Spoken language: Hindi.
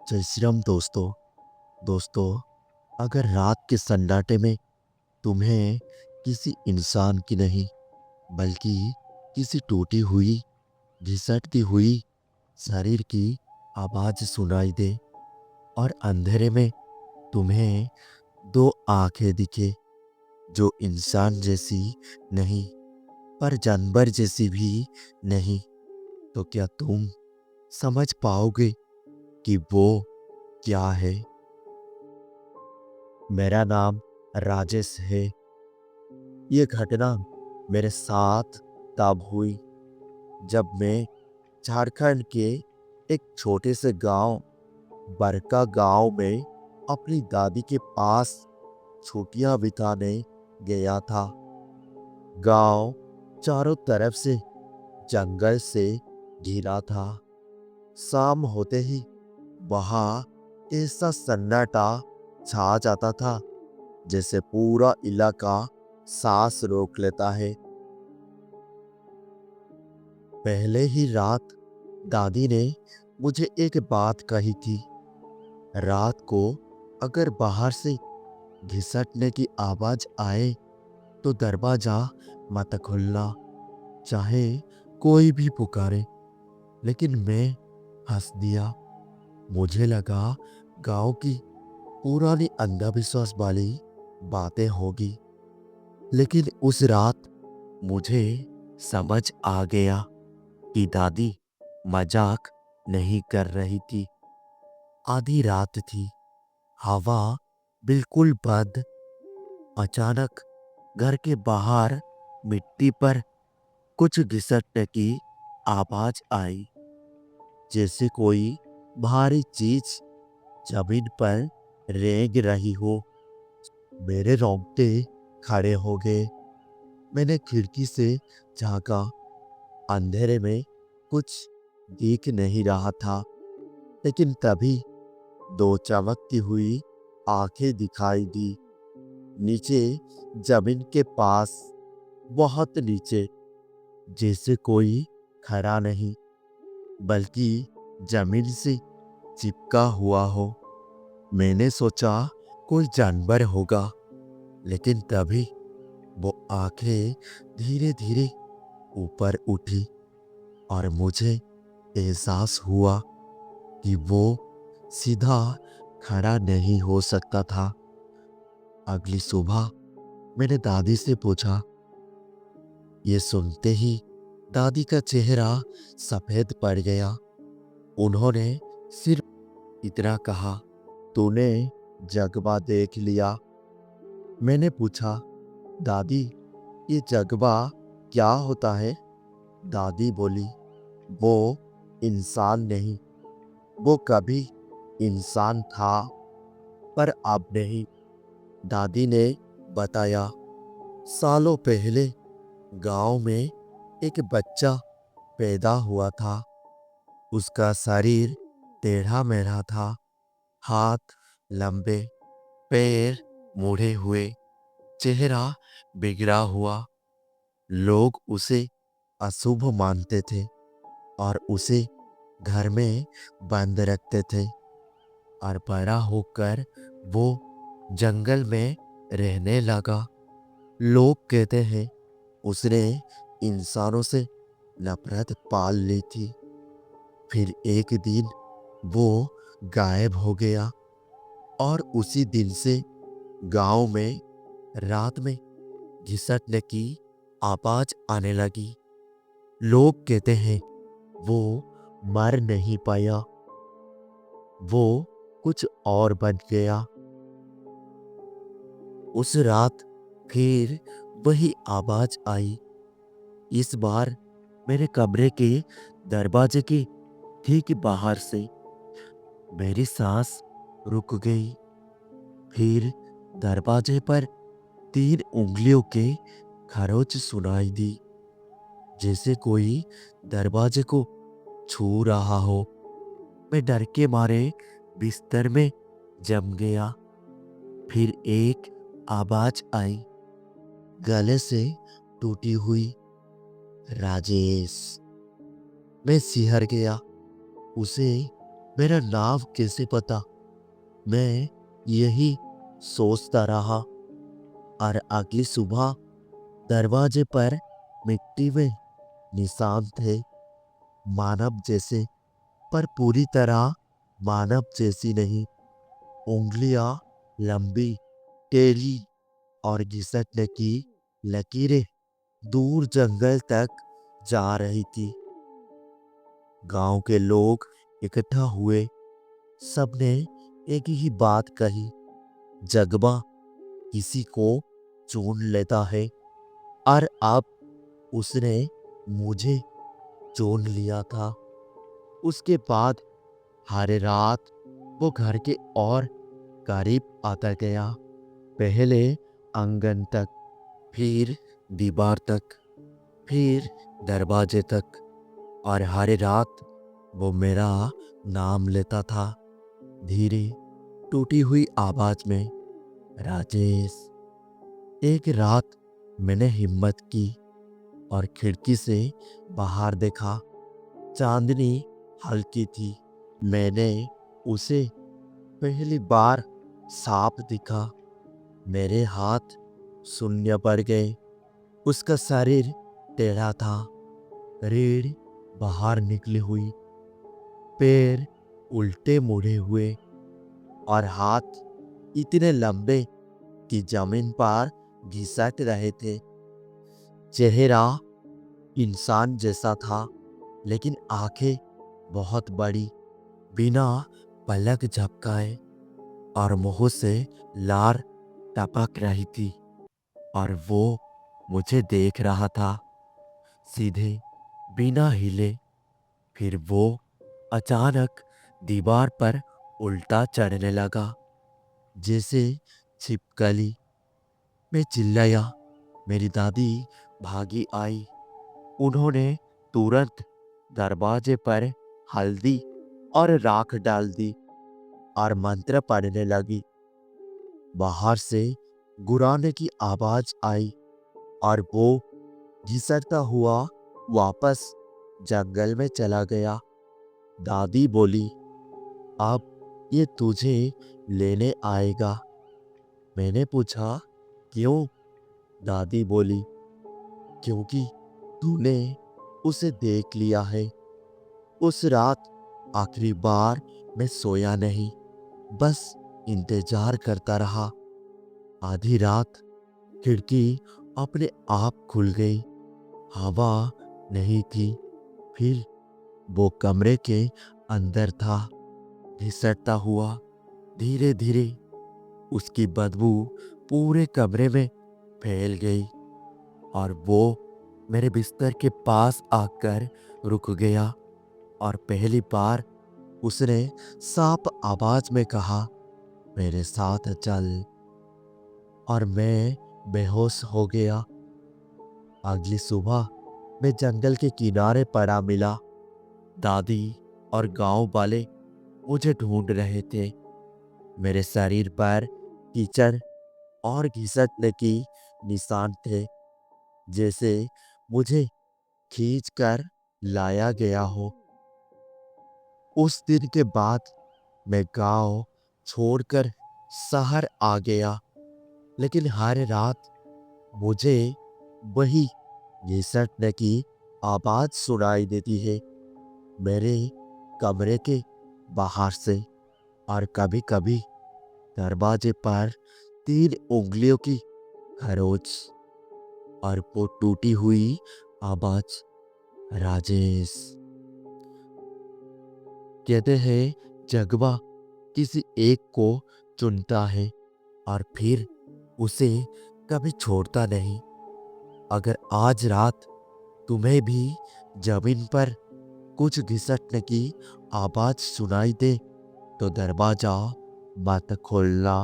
जय श्री राम दोस्तों। दोस्तों, अगर रात के सन्नाटे में तुम्हें किसी इंसान की नहीं बल्कि किसी टूटी हुई घिसटती हुई शरीर की आवाज सुनाई दे और अंधेरे में तुम्हें दो आंखें दिखे जो इंसान जैसी नहीं पर जानवर जैसी भी नहीं, तो क्या तुम समझ पाओगे कि वो क्या है? मेरा नाम राजेश है। ये घटना मेरे साथ तब हुई जब मैं झारखंड के एक छोटे से गांव बरका गांव में अपनी दादी के पास छुट्टियां बिताने गया था। गांव चारों तरफ से जंगल से घिरा था। शाम होते ही वहां ऐसा सन्नाटा छा जाता था जैसे पूरा इलाका सांस रोक लेता है। पहले ही रात दादी ने मुझे एक बात कही थी, रात को अगर बाहर से घिसटने की आवाज आए तो दरवाजा मत खोलना, चाहे कोई भी पुकारे। लेकिन मैं हंस दिया। मुझे लगा गांव की पुरानी अंधविश्वास वाली बातें होगी। लेकिन उस रात मुझे समझ आ गया कि दादी मजाक नहीं कर रही थी। आधी रात थी, हवा बिल्कुल बंद। अचानक घर के बाहर मिट्टी पर कुछ घिसटने की आवाज आई, जैसे कोई भारी चीज जमीन पर रेंग रही हो। मेरे रोंगटे खड़े हो गए। मैंने खिड़की से झांका। अंधेरे में कुछ दिख नहीं रहा था, लेकिन तभी दो चमकती हुई आंखें दिखाई दी, नीचे जमीन के पास, बहुत नीचे। जैसे कोई खड़ा नहीं बल्कि जमीन से चिपका हुआ हो। मैंने सोचा कोई जानवर होगा, लेकिन तभी वो आंखें धीरे धीरे ऊपर उठी और मुझे एहसास हुआ कि वो सीधा खड़ा नहीं हो सकता था। अगली सुबह मैंने दादी से पूछा। ये सुनते ही दादी का चेहरा सफेद पड़ गया। उन्होंने सिर्फ इतना कहा, तूने जगवा देख लिया? मैंने पूछा, दादी ये जगवा क्या होता है? दादी बोली, वो इंसान नहीं, वो कभी इंसान था पर अब नहीं। दादी ने बताया, सालों पहले गांव में एक बच्चा पैदा हुआ था। उसका शरीर टेढ़ा मेढ़ा था, हाथ लंबे, पैर मुड़े हुए, चेहरा बिगड़ा हुआ। लोग उसे अशुभ मानते थे और उसे घर में बंद रखते थे। और बड़ा होकर वो जंगल में रहने लगा। लोग कहते हैं उसने इंसानों से नफरत पाल ली थी। फिर एक दिन वो गायब हो गया और उसी दिन से गांव में रात में घिसटने की आवाज आने लगी। लोग कहते हैं वो मर नहीं पाया, वो कुछ और बन गया। उस रात फिर वही आवाज आई। इस बार मेरे कमरे के दरवाजे के ठीक बाहर से। मेरी सांस रुक गई। फिर दरवाजे पर 3 उंगलियों के खरोच सुनाई दी, जैसे कोई दरवाजे को छू रहा हो। मैं डर के मारे बिस्तर में जम गया। फिर एक आवाज आई, गले से टूटी हुई, राजेश। मैं सिहर गया। उसे मेरा नाम कैसे पता? मैं यही सोचता रहा और अगली सुबह दरवाजे पर मिट्टी में निशान थे, मानव जैसे, पर पूरी तरह मानव जैसी नहीं। उंगलियां लंबी, टेढ़ी और घिसटने की लकीरें दूर जंगल तक जा रही थी। गांव के लोग इकट्ठा हुए। सबने एक ही बात कही, जगबा किसी को चुन लेता है। और अब उसने मुझे चुन लिया था। उसके बाद हर रात वो घर के और करीब आता गया। पहले आंगन तक, फिर दीवार तक, फिर दरवाजे तक, और हर रात वो मेरा नाम लेता था, धीरे टूटी हुई आवाज में, राजेश। एक रात मैंने हिम्मत की और खिड़की से बाहर देखा। चांदनी हल्की थी। मैंने उसे पहली बार साफ दिखा। मेरे हाथ शून्य पड़ गए। उसका शरीर टेढ़ा था, रीढ़ बाहर निकली हुई, पैर उल्टे मुड़े हुए और हाथ इतने लंबे कि जमीन पर घिसट रहे थे। चेहरा इंसान जैसा था, लेकिन आंखें बहुत बड़ी, बिना पलक झपकाए, और मुंह से लार टपक रही थी। और वो मुझे देख रहा था, सीधे, बिना हिले। फिर वो अचानक दीवार पर उल्टा चढ़ने लगा, जैसे छिपकली। मैं चिल्लाया। मेरी दादी भागी आई। उन्होंने तुरंत दरवाजे पर हल्दी और राख डाल दी और मंत्र पढ़ने लगी। बाहर से गुराने की आवाज आई और वो घिसटता हुआ वापस जंगल में चला गया। दादी बोली, अब ये तुझे लेने आएगा। मैंने पूछा, क्यों? दादी बोली, क्योंकि तूने उसे देख लिया है। उस रात आखिरी बार मैं सोया नहीं, बस इंतजार करता रहा। आधी रात खिड़की अपने आप खुल गई। हवा नहीं थी। फिर वो कमरे के अंदर था, घिसटता हुआ, धीरे धीरे। उसकी बदबू पूरे कमरे में फैल गई और वो मेरे बिस्तर के पास आकर रुक गया। और पहली बार उसने साफ आवाज में कहा, मेरे साथ चल। और मैं बेहोश हो गया। अगली सुबह मैं जंगल के किनारे पड़ा मिला। दादी और गांव वाले मुझे ढूंढ रहे थे। मेरे शरीर पर कीचड़ और घिसटने की निशान थे, जैसे मुझे खींच कर लाया गया हो। उस दिन के बाद मैं गांव छोड़कर शहर आ गया, लेकिन हर रात मुझे वही घिसटने की आवाज सुनाई देती है, मेरे कमरे के बाहर से। और कभी कभी दरवाजे पर 3 उंगलियों की खरोच और वो टूटी हुई आवाज, राजेश। कहते हैं जगवा किसी एक को चुनता है और फिर उसे कभी छोड़ता नहीं। अगर आज रात तुम्हें भी जमीन पर कुछ घिसटने की आवाज सुनाई दे तो दरवाजा मत खोलना।